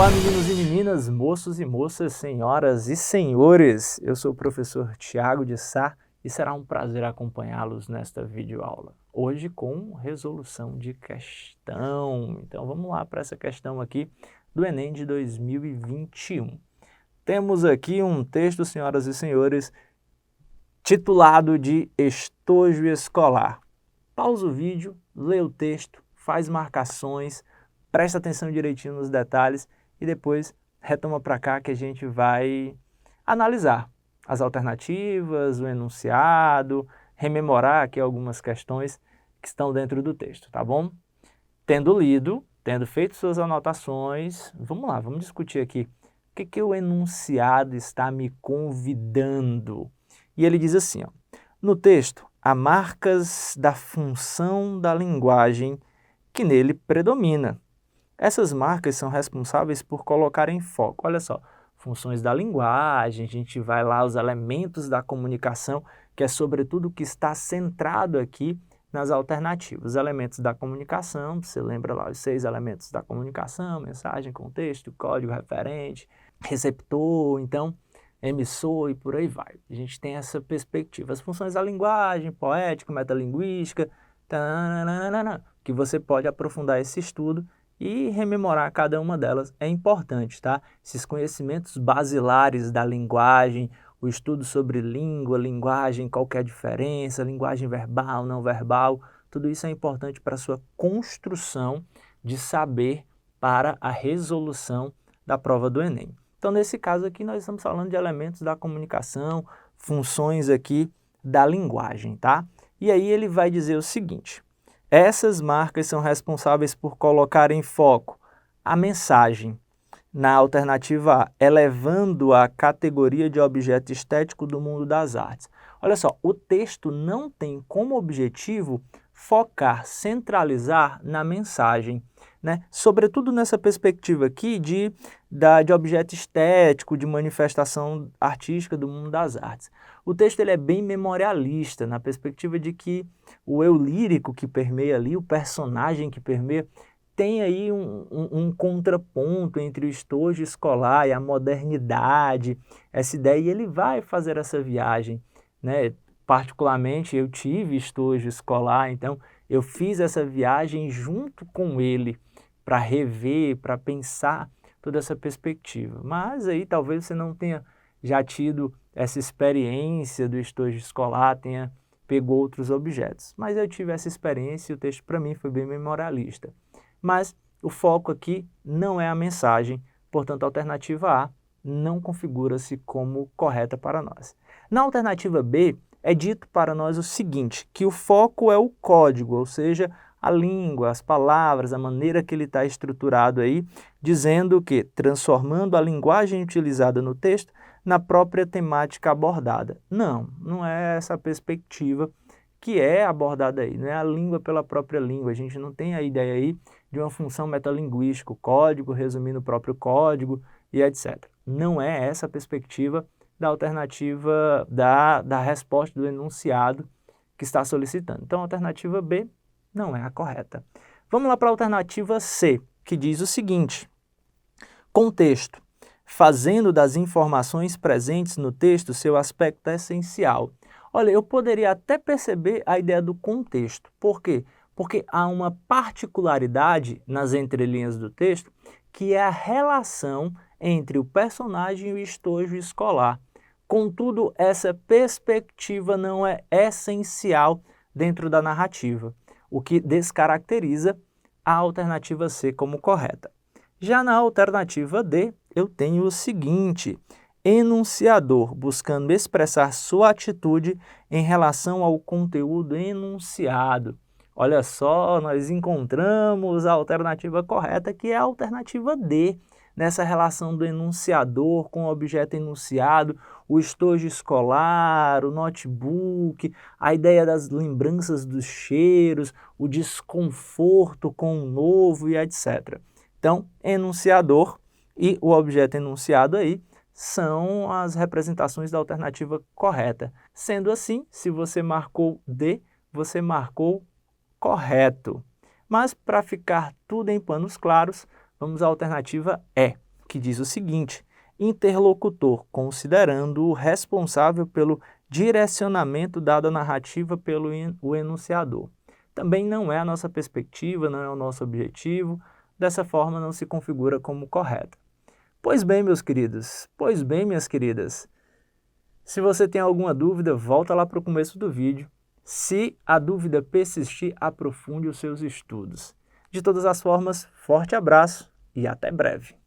Olá, meninos e meninas, moços e moças, senhoras e senhores. Eu sou o professor Tiago de Sá e será um prazer acompanhá-los nesta videoaula. Hoje com resolução de questão. Então vamos lá para essa questão aqui do Enem de 2021. Temos aqui um texto, senhoras e senhores, titulado de Estojo Escolar. Pausa o vídeo, lê o texto, faz marcações, presta atenção direitinho nos detalhes e depois retoma para cá que a gente vai analisar as alternativas, o enunciado, rememorar aqui algumas questões que estão dentro do texto, tá bom? Tendo lido, tendo feito suas anotações, vamos lá, vamos discutir aqui o que o enunciado está me convidando. E ele diz assim, ó, no texto, há marcas da função da linguagem que nele predomina. Essas marcas são responsáveis por colocar em foco, olha só, funções da linguagem, a gente vai lá os elementos da comunicação, que é sobretudo o que está centrado aqui nas alternativas. Os elementos da comunicação, você lembra lá os 6 elementos da comunicação, mensagem, contexto, código, referente, receptor, então emissor e por aí vai. A gente tem essa perspectiva. As funções da linguagem, poética, metalinguística, que você pode aprofundar esse estudo e rememorar cada uma delas é importante, tá? Esses conhecimentos basilares da linguagem, o estudo sobre língua, linguagem, qual que é a diferença, linguagem verbal, não verbal, tudo isso é importante para a sua construção de saber para a resolução da prova do Enem. Então, nesse caso aqui, nós estamos falando de elementos da comunicação, funções aqui da linguagem, tá? E aí ele vai dizer o seguinte, essas marcas são responsáveis por colocar em foco a mensagem, na alternativa A, elevando a categoria de objeto estético do mundo das artes. Olha só, o texto não tem como objetivo focar, centralizar na mensagem, né? Sobretudo nessa perspectiva aqui de objeto estético, de manifestação artística do mundo das artes. O texto ele é bem memorialista, na perspectiva de que o eu lírico que permeia ali, o personagem que permeia, tem aí um contraponto entre o estojo escolar e a modernidade, essa ideia, e ele vai fazer essa viagem, né? Particularmente eu tive estojo escolar, então eu fiz essa viagem junto com ele para rever, para pensar toda essa perspectiva. Mas aí talvez você não tenha já tido essa experiência do estojo escolar, pegou outros objetos. Mas eu tive essa experiência e o texto para mim foi bem memorialista. Mas o foco aqui não é a mensagem, portanto a alternativa A não configura-se como correta para nós. Na alternativa B, é dito para nós o seguinte, que o foco é o código, ou seja, a língua, as palavras, a maneira que ele está estruturado aí, dizendo que transformando a linguagem utilizada no texto na própria temática abordada. Não é essa a perspectiva que é abordada aí, não é a língua pela própria língua, a gente não tem a ideia aí de uma função metalinguística, o código resumindo o próprio código e etc. Não é essa a perspectiva da alternativa da resposta do enunciado que está solicitando. Então, a alternativa B não é a correta. Vamos lá para a alternativa C, que diz o seguinte, contexto, fazendo das informações presentes no texto seu aspecto essencial. Olha, eu poderia até perceber a ideia do contexto. Por quê? Porque há uma particularidade nas entrelinhas do texto que é a relação entre o personagem e o estojo escolar. Contudo, essa perspectiva não é essencial dentro da narrativa, o que descaracteriza a alternativa C como correta. Já na alternativa D, eu tenho o seguinte, enunciador, buscando expressar sua atitude em relação ao conteúdo enunciado. Olha só, nós encontramos a alternativa correta, que é a alternativa D, nessa relação do enunciador com o objeto enunciado, o estojo escolar, o notebook, a ideia das lembranças dos cheiros, o desconforto com o novo e etc. Então, enunciador e o objeto enunciado aí são as representações da alternativa correta. Sendo assim, se você marcou D, você marcou correto. Mas para ficar tudo em panos claros, vamos à alternativa E. que diz o seguinte: interlocutor, considerando o responsável pelo direcionamento dado à narrativa pelo o enunciador. Também não é a nossa perspectiva, não é o nosso objetivo, dessa forma não se configura como correta. Pois bem, meus queridos, pois bem, minhas queridas, se você tem alguma dúvida, volta lá para o começo do vídeo. Se a dúvida persistir, aprofunde os seus estudos. De todas as formas, forte abraço e até breve.